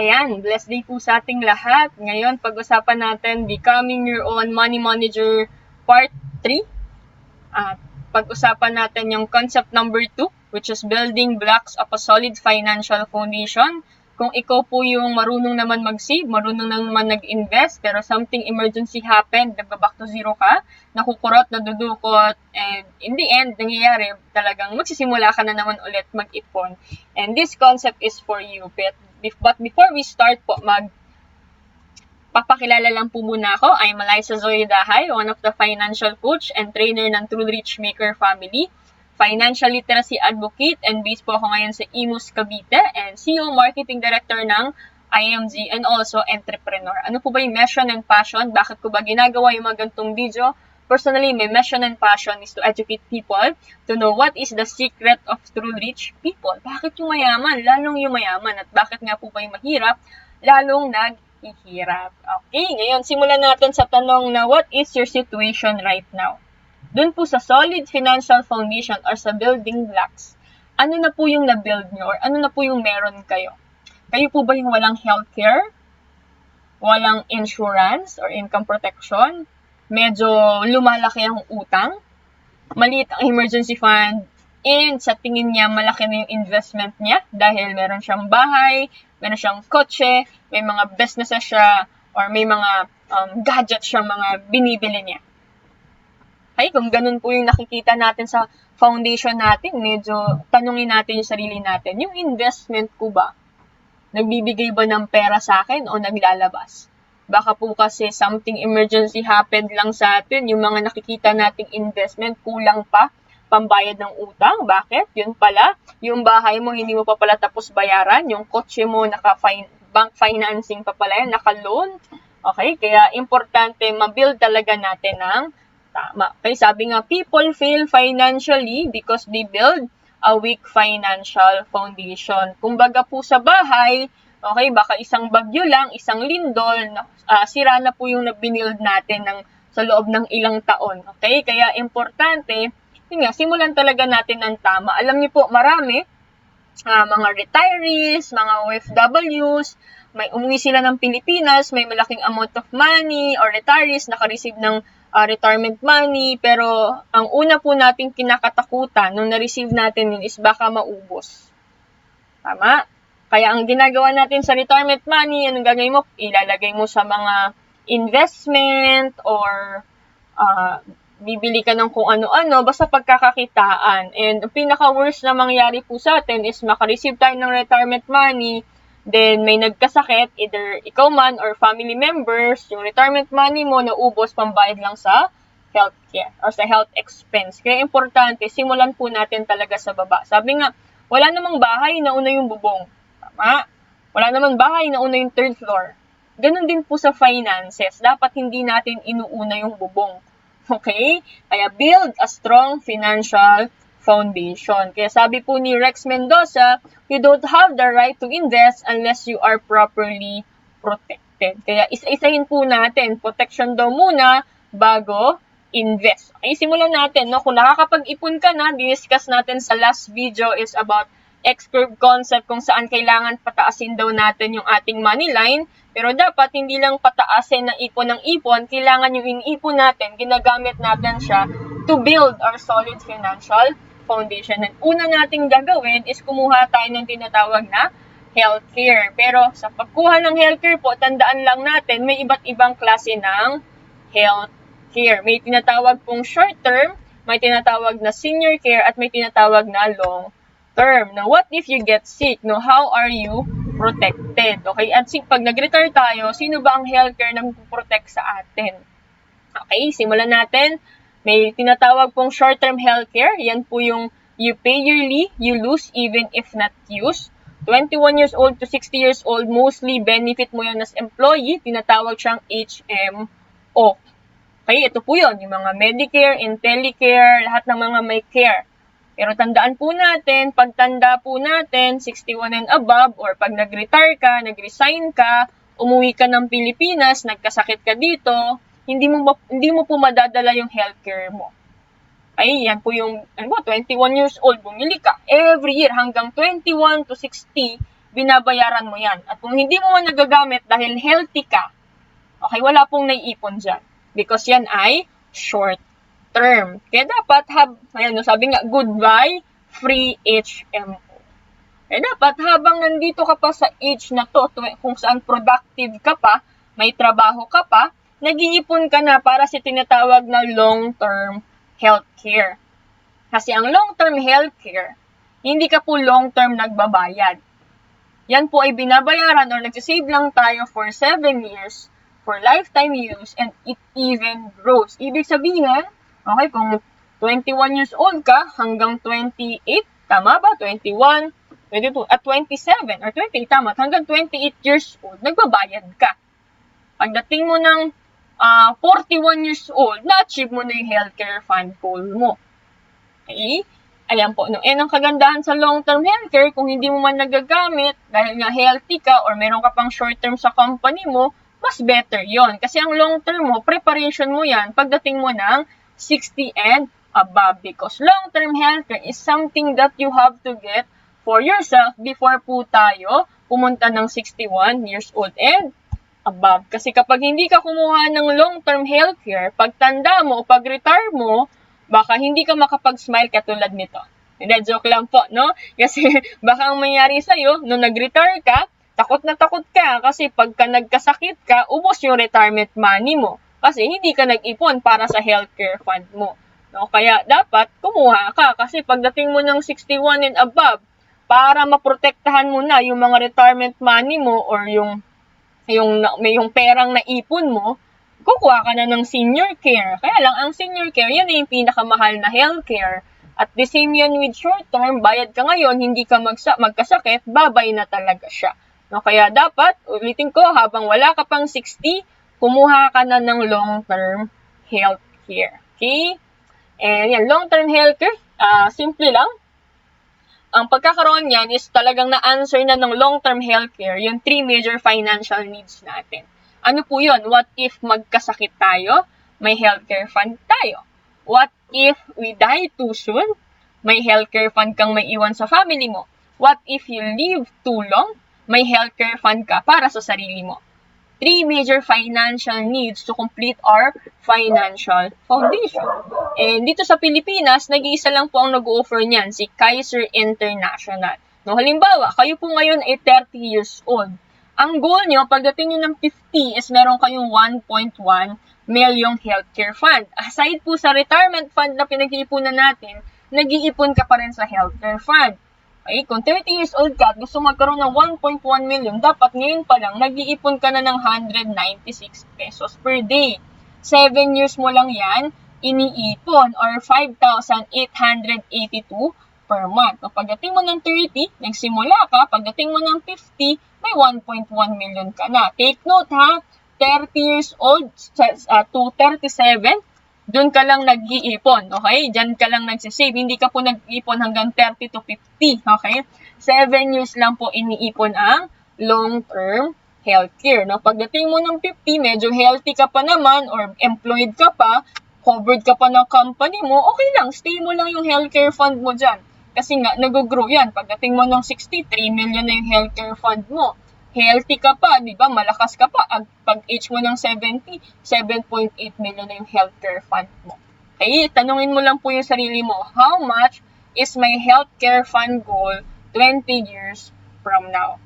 Ayan, blessed day po sa ating lahat. Ngayon, pag-usapan natin Becoming Your Own Money Manager Part 3. At pag-usapan natin yung concept number 2, which is building blocks of a solid financial foundation. Kung ikaw po yung marunong naman mag-save, marunong naman nag-invest, pero something emergency happened, nagba-back to zero ka, nakukurot, nadudukot, and in the end, nangyayari, talagang magsisimula ka na naman ulit mag-ipon. And this concept is for you. But before we start po, papakilala lang po muna ako. I'm Eliza Zoe Dahay, one of the financial coach and trainer ng True Rich Maker family, financial literacy advocate, and based po ako ngayon sa Imus, Cavite, and CEO Marketing Director ng IMG, and also entrepreneur. Ano po ba yung mission and passion? Bakit ko ba ginagawa yung mga ganitong video? Personally, my mission and passion is to educate people to know what is the secret of true rich people. Bakit yung mayaman? Lalong yung mayaman. At bakit nga po ba yung mahirap? Lalong naghihirap. Okay, ngayon simulan natin sa tanong na what is your situation right now? Doon po sa solid financial foundation or sa building blocks, ano na po yung na-build nyo or ano na po yung meron kayo? Kayo po ba yung walang healthcare? Walang insurance or income protection? Medyo lumalaki ang utang, maliit ang emergency fund, and sa tingin niya malaki na yung investment niya dahil meron siyang bahay, meron siyang kotse, may mga businesses siya, or may mga gadgets siyang mga binibili niya. Ay, kung ganun po yung nakikita natin sa foundation natin, medyo tanungin natin yung sarili natin, yung investment ko ba? Nagbibigay ba ng pera sa akin o naglalabas? Baka po kasi something emergency happened lang sa atin, yung mga nakikita nating investment, kulang pa, pambayad ng utang. Bakit? Yun pala, yung bahay mo, hindi mo pa pala tapos bayaran, yung kotse mo, bank financing pa pala yan, naka-loan. Okay, kaya importante, ma-build talaga natin ng tama. Okay, sabi nga, people fail financially because they build a weak financial foundation. Kumbaga po sa bahay, okay, baka isang bagyo lang, isang lindol, sira na po yung binild natin sa loob ng ilang taon. Okay? Kaya importante, yun nga, simulan talaga natin ng tama. Alam niyo po, marami, mga retirees, mga OFWs, may umuwi sila ng Pilipinas, may malaking amount of money, or retirees, naka-receive ng retirement money, pero ang una po nating kinakatakutan nung na-receive natin yun is baka maubos. Tama? Kaya ang ginagawa natin sa retirement money, anong gagawin mo? Ilalagay mo sa mga investment or bibili ka ng kung ano-ano, basta pagkakakitaan. And ang pinaka-worst na mangyari po sa atin is makareceive tayo ng retirement money, then may nagkasakit, either ikaw man or family members, yung retirement money mo naubos, pambayad lang sa healthcare or sa health expense. Kaya importante, simulan po natin talaga sa baba. Sabi nga, wala namang bahay, nauna yung bubong. Tama? Wala naman bahay, nauna yung third floor. Ganon din po sa finances. Dapat hindi natin inuuna yung bubong. Okay? Kaya build a strong financial foundation. Kaya sabi po ni Rex Mendoza, you don't have the right to invest unless you are properly protected. Kaya isa-isahin po natin, protection daw muna bago invest. Okay, simulan natin. No? Kung nakakapag-ipon ka na, discuss natin sa last video is about X-curve concept kung saan kailangan pataasin daw natin yung ating money line. Pero dapat hindi lang pataasin na ipon ng ipon, kailangan yung iniipon natin, ginagamit natin siya to build our solid financial foundation. And una nating gagawin is kumuha tayo ng tinatawag na healthcare. Pero sa pagkuha ng healthcare po, tandaan lang natin, may iba't ibang klase ng healthcare. May tinatawag pong short term, may tinatawag na senior care, at may tinatawag na long term. Now, what if you get sick? No, how are you protected? Okay, at pag nag-retire tayo, sino ba ang healthcare na protect sa atin? Okay, simulan natin. May tinatawag pong short-term healthcare. Yan po yung you pay yearly, you lose even if not used. 21 years old to 60 years old, mostly benefit mo yan as employee. Tinatawag siyang HMO. Okay, ito po yun. Yung mga Medicare, IntelliCare, lahat ng mga may care. Pero tandaan po natin, pagtanda po natin, 61 and above, or pag nag-retire ka, nag-resign ka, umuwi ka ng Pilipinas, nagkasakit ka dito, hindi mo po madadala yung healthcare mo. Ay, yan po yung 21 years old, bumili ka. Every year, hanggang 21 to 60, binabayaran mo yan. At kung hindi mo man nagagamit dahil healthy ka, okay, wala pong naiipon dyan. Because yan ay short term. Kaya dapat sabi nga, goodbye, free HMO. Kaya dapat habang nandito ka pa sa age na to, kung saan productive ka pa, may trabaho ka pa, nag-iipon ka na para sa tinatawag na long-term healthcare. Kasi ang long-term healthcare, hindi ka po long-term nagbabayad. Yan po ay binabayaran or nagsisave lang tayo for 7 years for lifetime use and it even grows. Ibig sabihin, okay, kung 21 years old ka hanggang 28, tama ba? 21, 22, at 27 or 28, tama, hanggang 28 years old, nagbabayad ka. Pagdating mo ng 41 years old, na-achieve mo na yung healthcare fund goal mo. Okay? Ayan po. No? Ang kagandahan sa long-term healthcare, kung hindi mo man nagagamit, dahil nga healthy ka or meron ka pang short-term sa company mo, mas better yon. Kasi ang long-term mo, preparation mo yan pagdating mo ng 60 and above. Because long-term healthcare is something that you have to get for yourself before po tayo pumunta ng 61 years old and above. Kasi kapag hindi ka kumuha ng long-term healthcare, pagtanda mo o pag-retire mo, baka hindi ka makapag-smile katulad nito. Hindi, joke lang po, no? Kasi baka ang mangyari sa'yo, nung nag-retire ka, takot na takot ka kasi pagka nagkasakit ka, ubos yung retirement money mo. Kasi hindi ka nag-ipon para sa healthcare fund mo. No? Kaya dapat kumuha ka kasi pagdating mo ng 61 and above, para maprotektahan mo na yung mga retirement money mo or yung perang naipon mo, kukuha ka na ng senior care. Kaya lang, ang senior care, yan yung pinakamahal na healthcare. At the same yan with short term, bayad ka ngayon, hindi ka magkasakit, babay na talaga siya. No, kaya dapat, ulitin ko, habang wala ka pang 60, kumuha ka na ng long-term healthcare. Okay? And yan, long-term healthcare, simple lang. Ang pagkakaroon niyan is talagang na-answer na ng long-term healthcare yung 3 major financial needs natin. Ano po yun? What if magkasakit tayo? May healthcare fund tayo. What if we die too soon? May healthcare fund kang may iwan sa family mo. What if you live too long? May healthcare fund ka para sa sarili mo. 3 major financial needs to complete our financial foundation. And dito sa Pilipinas, nag-iisa lang po ang nag-offer niyan, si Kaiser International. No, halimbawa, kayo po ngayon ay 30 years old. Ang goal nyo, pagdating nyo ng 50 is meron kayong 1.1 million healthcare fund. Aside po sa retirement fund na pinag-iipunan natin, nag-iipon ka pa rin sa healthcare fund. Okay, kung 30 years old ka at gusto magkaroon ng 1.1 million, dapat ngayon pa lang, nag-iipon ka na ng 196 pesos per day. 7 years mo lang yan, iniipon or 5,882 per month. So, pagdating mo ng 30, nagsimula ka, pagdating mo ng 50, may 1.1 million ka na. Take note ha, 30 years old to 37, doon ka lang nag-iipon, okay? Diyan ka lang nagsisave. Hindi ka po nag-iipon hanggang 30 to 50, okay? 7 years lang po iniipon ang long-term healthcare, no? Pagdating mo ng 50, medyo healthy ka pa naman or employed ka pa, covered ka pa ng company mo, okay lang, stay mo lang yung healthcare fund mo dyan. Kasi nga, nag-grow yan. Pagdating mo ng 63 million na yung healthcare fund mo. Healthy ka pa, di ba? Malakas ka pa. Pag age mo ng 70, 7.8 million na yung healthcare fund mo. Okay, tanungin mo lang po yung sarili mo, how much is my healthcare fund goal 20 years from now?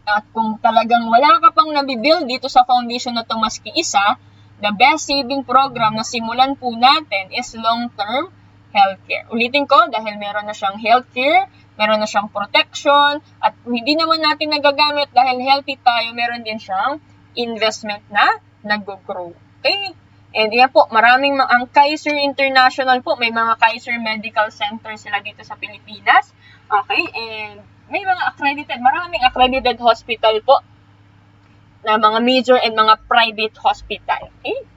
At kung talagang wala ka pang nabibuild dito sa foundation na to maski isa, the best saving program na simulan po natin is long-term healthcare. Ulitin ko, dahil meron na siyang healthcare, meron na siyang protection, at hindi naman natin nagagamit dahil healthy tayo, meron din siyang investment na nag-grow. Okay? And yan po, ang Kaiser International po, may mga Kaiser Medical Center sila dito sa Pilipinas. Okay? And may mga maraming accredited hospital po na mga major and mga private hospital. Okay?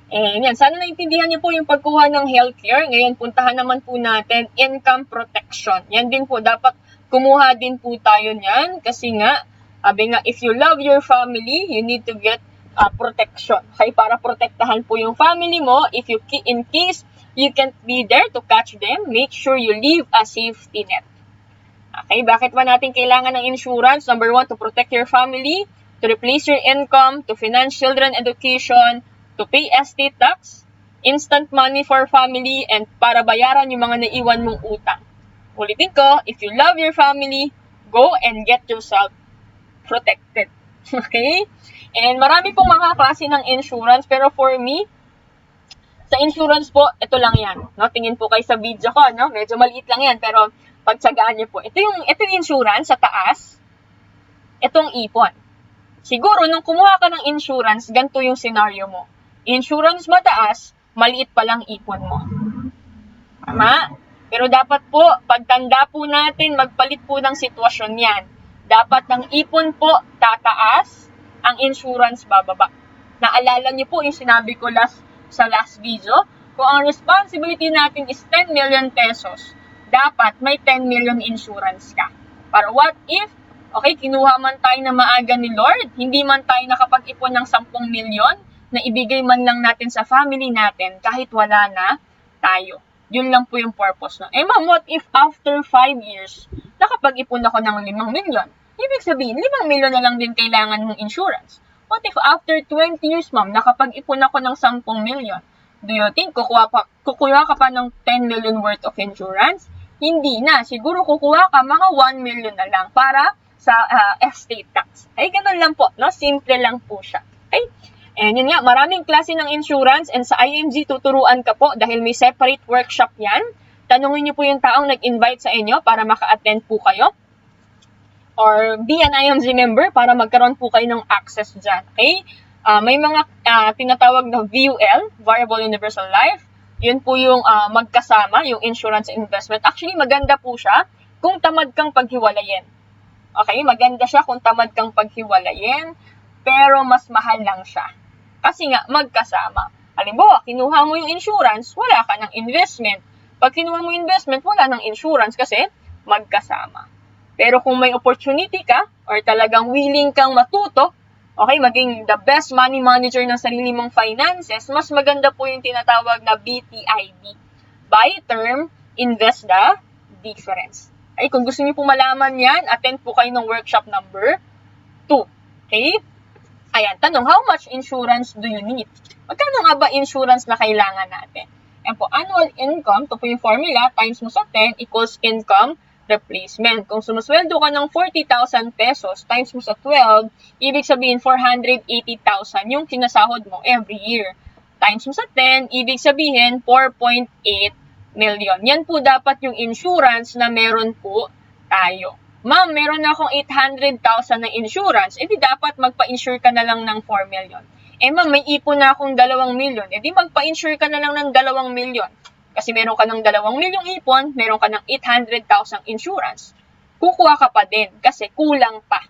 And yan, sana naintindihan niyo po yung pagkuha ng healthcare. Ngayon, puntahan naman po natin income protection. Yan din po, dapat kumuha din po tayo niyan. Kasi nga, sabi nga, if you love your family, you need to get protection. Okay, para protektahan po yung family mo. If you, in case you can't be there to catch them, make sure you leave a safety net. Okay, bakit ba natin kailangan ng insurance? Number 1, to protect your family, to replace your income, to finance children education, to pay estate tax, instant money for family, and para bayaran yung mga naiwan mong utang. Ulitin ko, if you love your family, go and get yourself protected. Okay? And marami pong mga klase ng insurance, pero for me, sa insurance po, ito lang yan. No? Tingin po kayo sa video ko, no? Medyo maliit lang yan, pero pagtsagaan niyo po. Ito yung insurance sa taas, itong ipon. Siguro, nung kumuha ka ng insurance, ganito yung scenario mo. Insurance mataas, maliit pa lang ipon mo. Tama? Pero dapat po, pagtanda po natin, magpalit po ng sitwasyon yan. Dapat ng ipon po, tataas, ang insurance bababa. Naalala niyo po yung sinabi ko sa last video, kung ang responsibility natin is 10 million pesos, dapat may 10 million insurance ka. Para what if, okay, kinuha man tayo na maaga ni Lord, hindi man tayo nakapag-ipon ng 10 million, na ibigay man lang natin sa family natin kahit wala na tayo. Yun lang po yung purpose. No? Ma'am, what if after 5 years, nakapag-ipon ako ng 5 million? Ibig sabihin, 5 million na lang din kailangan mong insurance. What if after 20 years, ma'am, nakapag-ipon ako ng 10 million? Do you think kukuha ka pa ng 10 million worth of insurance? Hindi na. Siguro kukuha ka mga 1 million na lang para sa estate tax. Ay, ganun lang po. No? Simple lang po siya. Okay? And yun nga, maraming klase ng insurance and sa IMG tuturuan ka po dahil may separate workshop yan. Tanungin niyo po yung taong nag-invite sa inyo para maka-attend po kayo. Or be an IMG member para magkaroon po kayo ng access dyan. Okay? May mga tinatawag na VUL, Variable Universal Life. Yun po yung magkasama, yung insurance investment. Actually, maganda po siya kung tamad kang paghiwalayin. Okay? Maganda siya kung tamad kang paghiwalayin, pero mas mahal lang siya. Kasi nga, magkasama. Halimbawa, kinuha mo yung insurance, wala ka ng investment. Pag kinuha mo yung investment, wala ng insurance kasi magkasama. Pero kung may opportunity ka, or talagang willing kang matuto, okay, maging the best money manager ng sarili mong finances, mas maganda po yung tinatawag na BTID. Buy term, invest the difference. Ay, kung gusto niyo po malaman yan, attend po kayo ng workshop number 2. Okay? Ayan, tanong, how much insurance do you need? Magkano nga ba insurance na kailangan natin? Ayan po, annual income, ito po yung formula, times mo sa 10 equals income replacement. Kung sumusweldo ka ng 40,000 pesos times mo sa 12, ibig sabihin 480,000 yung sinasahod mo every year. Times mo sa 10, ibig sabihin 4.8 million. Yan po dapat yung insurance na meron po tayo. Ma'am, meron na akong 800,000 na insurance, edi dapat magpa-insure ka na lang ng 4 million. Ma'am, may ipon na akong 2 million, edi magpa-insure ka na lang ng 2 million. Kasi meron ka ng 2 milyong ipon, meron ka ng 800,000 insurance. Kukuha ka pa din kasi kulang pa.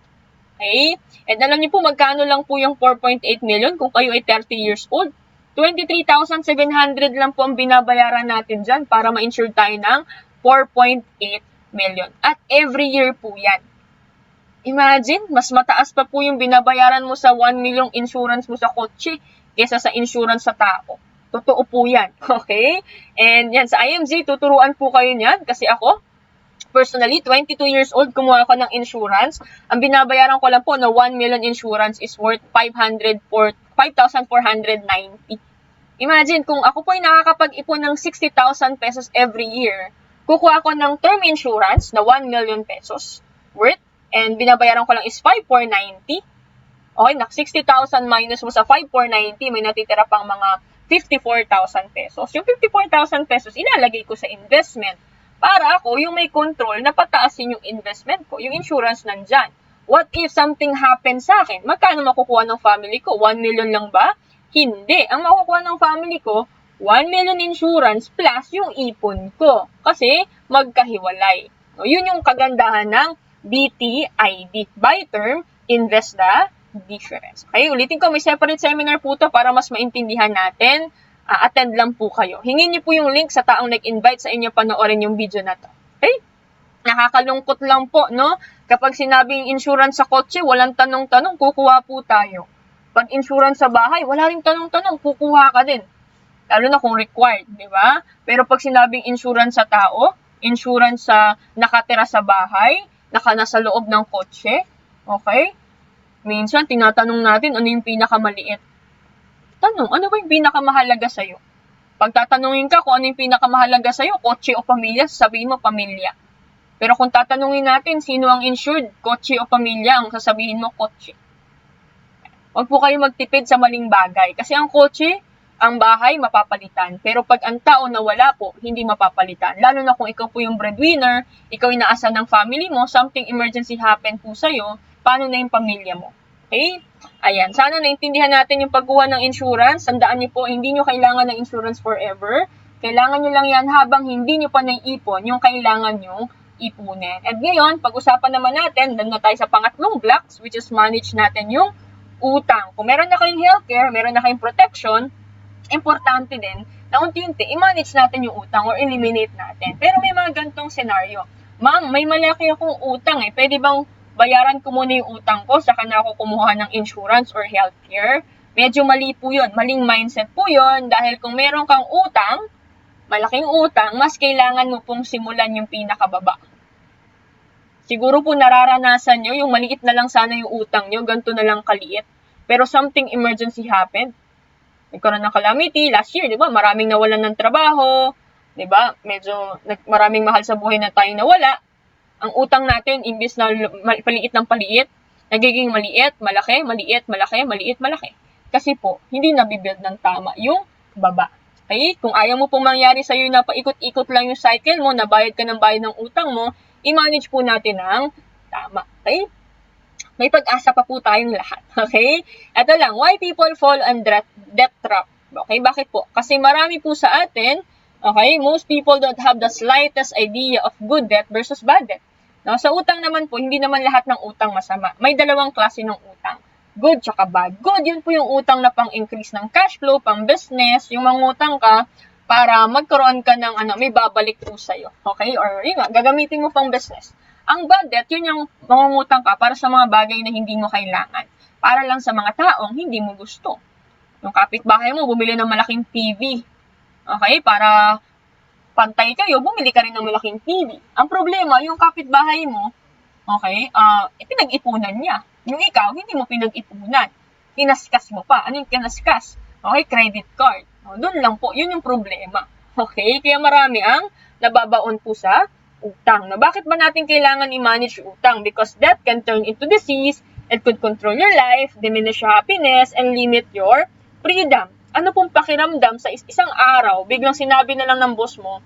Okay? And alam niyo po magkano lang po yung 4.8 million kung kayo ay 30 years old. 23,700 lang po ang binabayaran natin dyan para ma-insure tayo ng 4.8 million. At every year po yan. Imagine, mas mataas pa po yung binabayaran mo sa 1 million insurance mo sa kotse kesa sa insurance sa tao. Totoo po yan. Okay? And yan, sa IMG, tuturuan po kayo niyan. Kasi ako, personally, 22 years old, kumuha ako ng insurance. Ang binabayaran ko lang po na 1 million insurance is worth 5,490. Imagine, kung ako po ay nakakapag-ipon ng 60,000 pesos every year, kukuha ako ng term insurance na 1 million pesos worth, and binabayaran ko lang is 5,490. Okay, 60,000 minus mo sa 5,490, may natitira pang mga 54,000 pesos. Yung 54,000 pesos, ilalagay ko sa investment para ako yung may control na pataasin yung investment ko. Yung insurance nandyan. What if something happens sa akin? Magkano makukuha ng family ko? 1 million lang ba? Hindi. Ang makukuha ng family ko, 1 million insurance plus yung ipon ko. Kasi magkahiwalay. So, yun yung kagandahan ng BTID. Buy term, invest the difference. Okay, ulitin ko, may separate seminar po to para mas maintindihan natin. Attend lang po kayo. Hingin niyo po yung link sa taong nag-invite sa inyo panoorin yung video na to. Okay? Nakakalungkot lang po, no? Kapag sinabing insurance sa kotse, walang tanong-tanong, kukuha po tayo. Pag insurance sa bahay, wala ring tanong-tanong, kukuha ka din. Lalo na kung required, di ba? Pero pag sinabing insurance sa tao, Insurance sa nakatira sa bahay, nasa loob ng kotse. Okay? Minsan, tinatanong natin ano yung pinakamaliit. Tanong, ano ba yung pinakamahalaga sa'yo? Pag tatanungin ka kung ano yung pinakamahalaga sa'yo, kotse o pamilya, sasabihin mo pamilya. Pero kung tatanungin natin sino ang insured, kotse o pamilya, ang sasabihin mo kotse. Huwag po kayo magtipid sa maling bagay. Kasi ang kotse, ang bahay, mapapalitan. Pero pag ang tao na wala po, hindi mapapalitan. Lalo na kung ikaw po yung breadwinner, ikaw yung naasan ng family mo, something emergency happen po sa'yo, paano na yung pamilya mo? Okay? Ayan. Sana naintindihan natin yung pagkuha ng insurance. Tandaan niyo po, hindi niyo kailangan ng insurance forever. Kailangan niyo lang yan habang hindi niyo pa naiipon yung kailangan niyo ipunin. At ngayon, pag-usapan naman natin, doon na tayo sa pangatlong blocks, which is manage natin yung utang. Kung meron na kayong healthcare, meron na kayong protection, importante din na unti-unti i-manage natin yung utang or eliminate natin. Pero may mga gantong senaryo. Ma'am, may malaki akong utang eh. Pwede bang bayaran ko muna yung utang ko saka na ako kumuha ng insurance or healthcare? Medyo mali po yun. Maling mindset po yun dahil kung meron kang utang, malaking utang, mas kailangan mo pong simulan yung pinakababa. Siguro po nararanasan nyo, yung maliit na lang sana yung utang nyo, ganito na lang kaliit. Pero something emergency happened. Nagkaroon ng calamity last year, di ba? Maraming nawalan ng trabaho, di ba? Medyo maraming mahal sa buhay na tayong nawala. Ang utang natin, imbis na paliit ng paliit, nagiging maliit, malaki, maliit, malaki, maliit, malaki. Kasi po, hindi nabibuild ng tama yung baba. Okay? Kung ayaw mo pong mangyari sa'yo na paikot-ikot lang yung cycle mo, nabayad ka ng bayad ng utang mo, i-manage po natin ng tama. Okay? May pag-asa pa po tayong lahat. Okay? Ito lang, why people fall on debt trap. Okay? Bakit po? Kasi marami po sa atin, okay, most people don't have the slightest idea of good debt versus bad debt. No? Sa utang naman po, hindi naman lahat ng utang masama. May dalawang klase ng utang. Good tsaka bad. Good, yun po yung utang na pang-increase ng cash flow, pang-business, yung mangutang ka para magkaroon ka ng may babalik po sa'yo. Okay? Or yun nga, gagamitin mo pang business. Ang bad debt, yun yung mangungutang ka para sa mga bagay na hindi mo kailangan. Para lang sa mga taong hindi mo gusto. Yung kapitbahay mo, bumili ng malaking TV. Okay? Para pantay kayo, bumili ka rin ng malaking TV. Ang problema, yung kapitbahay mo, okay, pinag-ipunan niya. Yung ikaw, hindi mo pinag-ipunan. Kinaskas mo pa. Ano yung kinaskas? Okay, credit card. Doon lang po, yun yung problema. Okay? Kaya marami ang nababaon po sa utang. Na bakit ba natin kailangan i-manage utang? Because that can turn into disease, it could control your life, diminish your happiness, and limit your freedom. Ano pong pakiramdam sa isang araw, biglang sinabi na lang ng boss mo,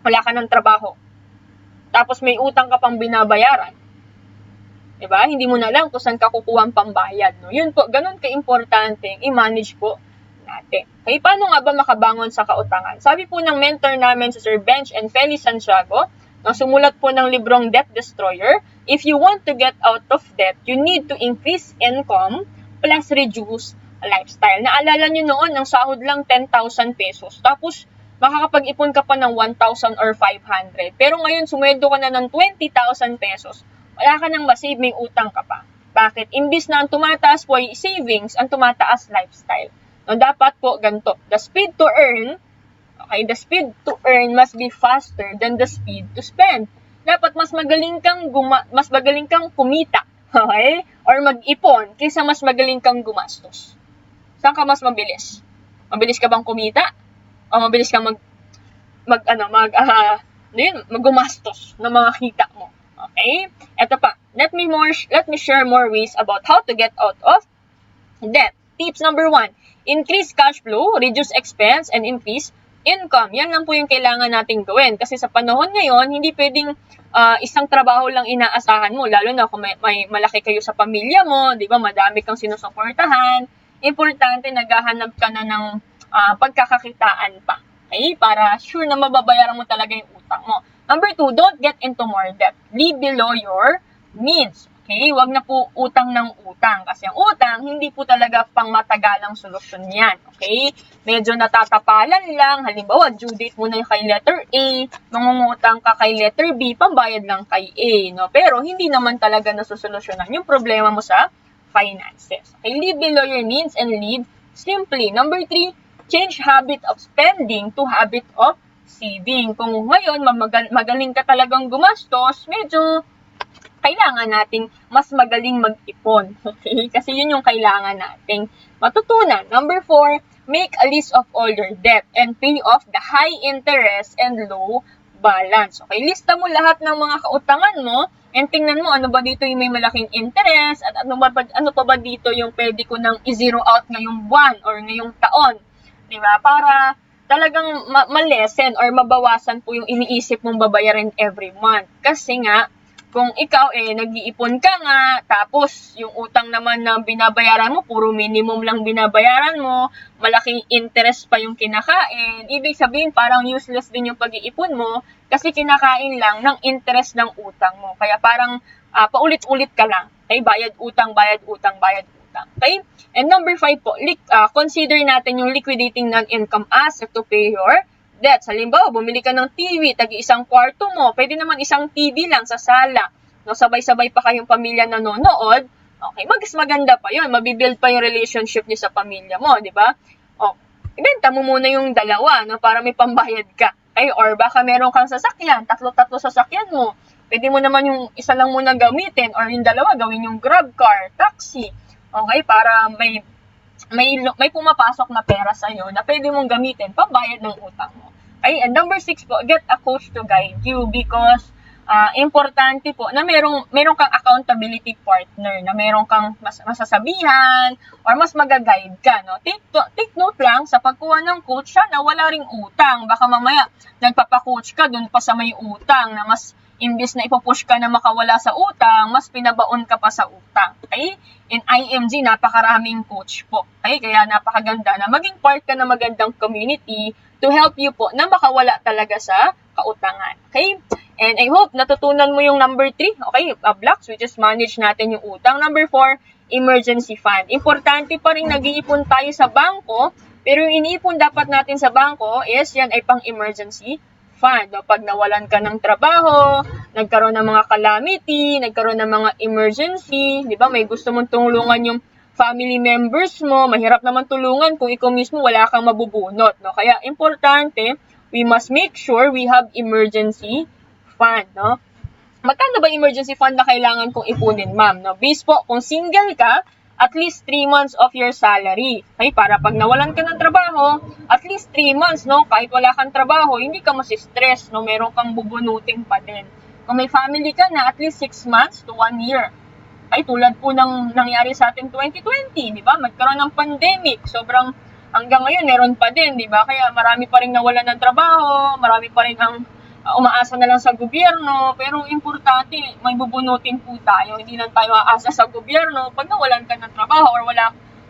wala ka ng trabaho. Tapos may utang ka pang binabayaran. Diba? Hindi mo na alam kung saan ka kukuha ang pambayad. No? Yun po, ganun ka-importante i-manage po natin. Okay, paano nga ba makabangon sa kautangan? Sabi po ng mentor namin si Sir Bench and Feli Santiago, sumulat po ng librong Debt Destroyer, if you want to get out of debt, you need to increase income plus reduce lifestyle. Naalala nyo noon, ang sahod lang 10,000 pesos. Tapos, makakapag-ipon ka pa ng 1,000 or 500. Pero ngayon, sumweldo ka na ng 20,000 pesos. Wala ka nang masave, may utang ka pa. Bakit? Imbis na ang tumataas po ay savings, ang tumataas lifestyle. No, dapat po ganito. The speed to earn, okay, the speed to earn must be faster than the speed to spend. Dapat mas magaling kang kumita, okay? Or mag-ipon kaysa mas magaling kang gumastos. Saan ka mas mabilis? Mabilis ka bang kumita? O mabilis kang gumastos ng mga kita mo? Okay? Ito pa. Let me share more ways about how to get out of debt. Tips number 1. Increase cash flow, reduce expense, and increase income. Yan lang po yung kailangan nating gawin. Kasi sa panahon ngayon, hindi pwedeng isang trabaho lang inaasahan mo. Lalo na kung may malaki kayo sa pamilya mo, di ba, madami kang sinusuportahan. Importante, naghahanap ka na ng pagkakakitaan pa. Okay? Para sure na mababayaran mo talaga yung utang mo. Number 2, don't get into more debt. Live below your means. Okay? Huwag na po utang ng utang. Kasi ang utang, hindi po talaga pangmatagalang solusyon yan. Okay? Medyo natatapalan lang. Halimbawa, due date mo na yung kay letter A, mangungutang ka kay letter B, pambayad lang kay A. No? Pero hindi naman talaga nasusolusyonan yung problema mo sa finances. Okay? Live below your means and live simply. Number 3, change habit of spending to habit of saving. Kung ngayon, magaling ka talagang gumastos, medyo kailangan nating mas magaling mag-ipon. Okay? Kasi yun yung kailangan nating matutunan. Number 4, make a list of all your debt and pay off the high interest and low balance. Okay? Lista mo lahat ng mga kautangan mo and tingnan mo ano ba dito yung may malaking interest at ano pa ba dito yung pwede ko nang i-zero out ngayong buwan or ngayong taon. Diba? Para talagang ma-lessen or mabawasan po yung iniisip mong babayarin every month. Kasi nga, kung ikaw nag-iipon ka nga, tapos yung utang naman na binabayaran mo, puro minimum lang binabayaran mo, malaking interest pa yung kinakain, ibig sabihin parang useless din yung pag-iipon mo kasi kinakain lang ng interest ng utang mo. Kaya parang paulit-ulit ka lang. Okay? Bayad utang, bayad utang, bayad utang. Okay? And number 5 po, consider natin yung liquidating non-income asset to pay your debts. Halimbawa, bumili ka ng TV, tagi-isang kwarto mo, pwede naman isang TV lang sa sala. No, sabay-sabay pa kayong pamilya nanonood, okay, maganda pa yun. Mabibuild pa yung relationship niyo sa pamilya mo, di ba? O, ibenta mo muna yung dalawa, no, para may pambayad ka. Okay? Or baka meron kang sasakyan, tatlo sasakyan mo. Pwede mo naman yung isa lang muna gamitin, or yung dalawa gawin yung grab car, taxi. Okay? Para may pumapasok na pera sa'yo na pwede mong gamitin pambayad ng utang mo. Okay? And number 6 po, get a coach to guide you because importante po na merong kang accountability partner, na merong kang masasabihan or mas magaguide ka. No? Take note lang sa pagkuha ng coach na wala ring utang. Baka mamaya nagpapakoach ka dun pa sa may utang na mas imbis na ipupush ka na makawala sa utang, mas pinabaon ka pa sa utang. Okay? In IMG, napakaraming coach po. Okay? Kaya napakaganda na maging part ka ng magandang community to help you po na makawala talaga sa kautangan. Okay? And I hope natutunan mo yung number 3. Okay? Blocks, which is manage natin yung utang. Number 4, emergency fund. Importante pa rin nag-iipon tayo sa bangko, pero yung iniipon dapat natin sa bangko is yan ay pang emergency fund. No? Pag nawalan ka ng trabaho, nagkaroon ng mga calamity, nagkaroon ng mga emergency, di ba? May gusto mong tulungan yung family members mo, mahirap naman tulungan kung ikaw mismo wala kang mabubunot. No? Kaya importante, we must make sure we have emergency fund. No? Magkano ba emergency fund na kailangan kong ipunin, ma'am? No? Based po, kung single ka, at least 3 months of your salary. Okay? Para pag nawalan ka ng trabaho, at least 3 months, no? Kahit wala kang trabaho, hindi ka masistress, no? Meron kang bubunutin pa din. Kung may family ka na, at least 6 months to 1 year. Ay, tulad po ng nangyari sa atin 2020, di ba? Magkaroon ng pandemic. Sobrang, hanggang ngayon, meron pa din, di ba? Kaya marami pa rin nawalan ng trabaho, marami pa rin ang umaasa na lang sa gobyerno, pero importante, may bubunutin po tayo. Hindi lang tayo aasa sa gobyerno pag nawalan ka ng trabaho or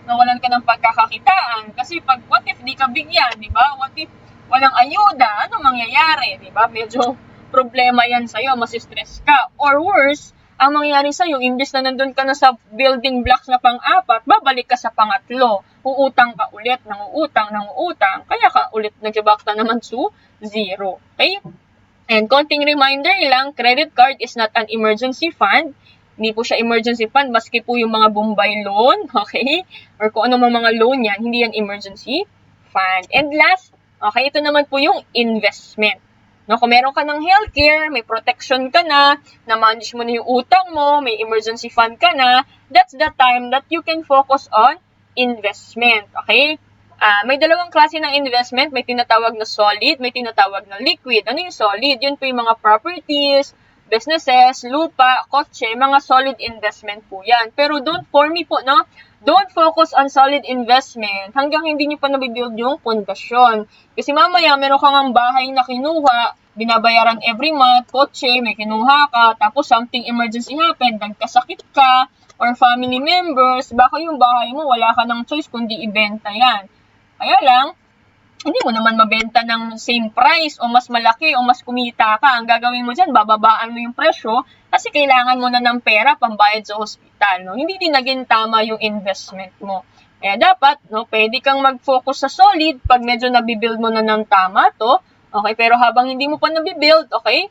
nawalan ka ng pagkakakitaan. Kasi pag, what if di ka bigyan, di ba? What if walang ayuda? Ano mangyayari, di ba? Medyo problema yan sa'yo, masistress ka. Or worse, ang mangyayari sa'yo, imbis na nandun ka na sa building blocks na pang-4, babalik ka sa pangatlo. Uutang ka ulit, nanguutang, kaya ka ulit nag-back na naman to 0. Okay? And konting reminder lang, credit card is not an emergency fund. Hindi po siya emergency fund, maski po yung mga Bombay loan, okay? Or kung ano mga loan yan, hindi yan emergency fund. And last, okay, ito naman po yung investment. No, kung meron ka ng healthcare, may protection ka na manage mo na yung utang mo, may emergency fund ka na, that's the time that you can focus on investment, okay? May dalawang klase ng investment, may tinatawag na solid, may tinatawag na liquid. Ano yung solid? Yun po yung mga properties, businesses, lupa, kotse, mga solid investment po yan. Pero don't focus on solid investment hanggang hindi nyo pa nabibuild yung pundasyon. Kasi mamaya, meron kang ang bahay na kinuha, binabayaran every month, kotse, may kinuha ka, tapos something emergency happen, nagkasakit ka, or family members, baka yung bahay mo, wala ka ng choice kundi ibenta yan. Kaya lang, hindi mo naman mabenta ng same price o mas malaki o mas kumita ka. Ang gagawin mo dyan, bababaan mo yung presyo kasi kailangan mo na ng pera pambayad sa hospital. No? Hindi din naging tama yung investment mo. Kaya dapat, no, pwede kang mag-focus sa solid pag medyo nabibuild mo na ng tama to. Okay, pero habang hindi mo pa nabibuild, okay,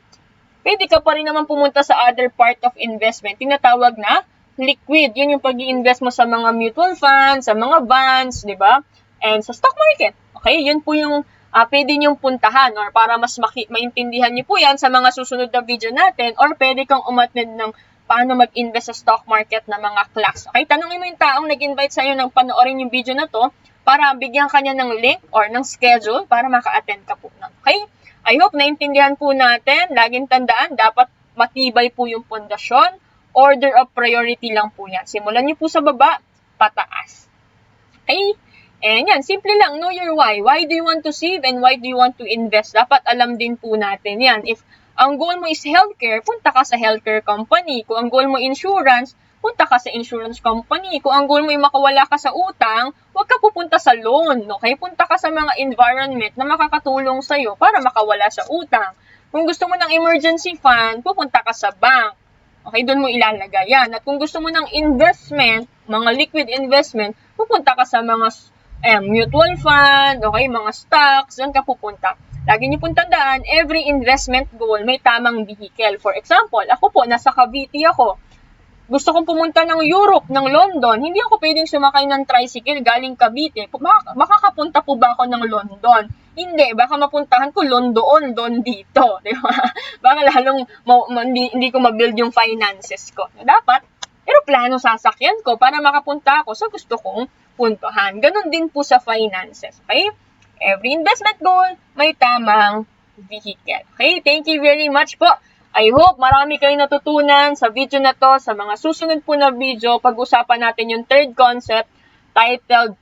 pwede ka pa rin naman pumunta sa other part of investment. Tinatawag na liquid. Yun yung pag-i-invest mo sa mga mutual funds, sa mga bonds, di ba? And sa stock market. Okay, yun po yung pwede niyong puntahan or para mas maintindihan niyo po yan sa mga susunod na video natin or pwede kang umattend ng paano mag-invest sa stock market na mga class. Okay, tanungin mo yung taong nag-invite sa'yo ng panoorin yung video na to para bigyan ka niya ng link or ng schedule para maka-attend ka po nun. Okay? I hope naintindihan po natin. Laging tandaan, dapat matibay po yung pundasyon. Order of priority lang po yan. Simulan niyo po sa baba, pataas. Okay? And yan, simple lang, know your why. Why do you want to save and why do you want to invest? Dapat alam din po natin yan. If ang goal mo is healthcare, punta ka sa healthcare company. Kung ang goal mo insurance, punta ka sa insurance company. Kung ang goal mo ay makawala ka sa utang, huwag ka pupunta sa loan. Okay? Punta ka sa mga environment na makakatulong sa'yo para makawala sa utang. Kung gusto mo ng emergency fund, pupunta ka sa bank. Okay? Doon mo ilalagay yan. At kung gusto mo ng investment, mga liquid investment, pupunta ka sa mga mutual fund, okay? Mga stocks, doon ka pupunta. Lagi niyo pong tandaan, every investment goal may tamang vehicle. For example, ako po, nasa Cavite ako. Gusto kong pumunta ng Europe, ng London. Hindi ako pwedeng sumakay ng tricycle galing Cavite. Makakapunta po ba ako ng London? Hindi. Baka mapuntahan ko London, doon dito. Di ba? Baka lalong hindi ko mabuild yung finances ko. Dapat, eroplano sasakyan ko para makapunta ako sa gusto kong puntahan. Ganon din po sa finances. Okay? Every investment goal, may tamang vehicle. Okay? Thank you very much po. I hope marami kayong natutunan sa video na to. Sa mga susunod po na video, pag-usapan natin yung third concept titled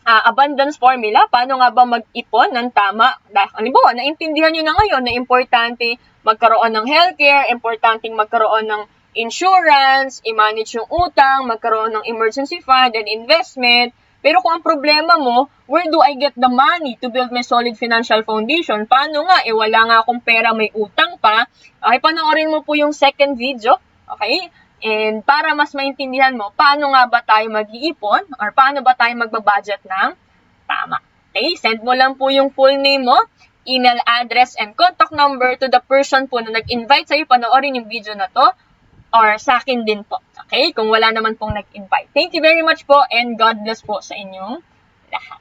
Abundance Formula. Paano nga ba mag-ipon ng tama? Halimbawa, naintindihan nyo na ngayon na importante magkaroon ng healthcare, importante magkaroon ng insurance, i-manage yung utang, magkaroon ng emergency fund and investment. Pero kung ang problema mo, where do I get the money to build my solid financial foundation? Paano nga? Wala nga akong pera, may utang pa. Okay, panoorin mo po yung second video. Okay? And para mas maintindihan mo, paano nga ba tayo mag-iipon? Or paano ba tayo magbabudget ng tama? Okay? Send mo lang po yung full name mo, email address, and contact number to the person po na nag-invite sa'yo panoorin yung video na to. Or sa akin din po. Okay? Kung wala naman pong nag-invite. Thank you very much po and God bless po sa inyong lahat.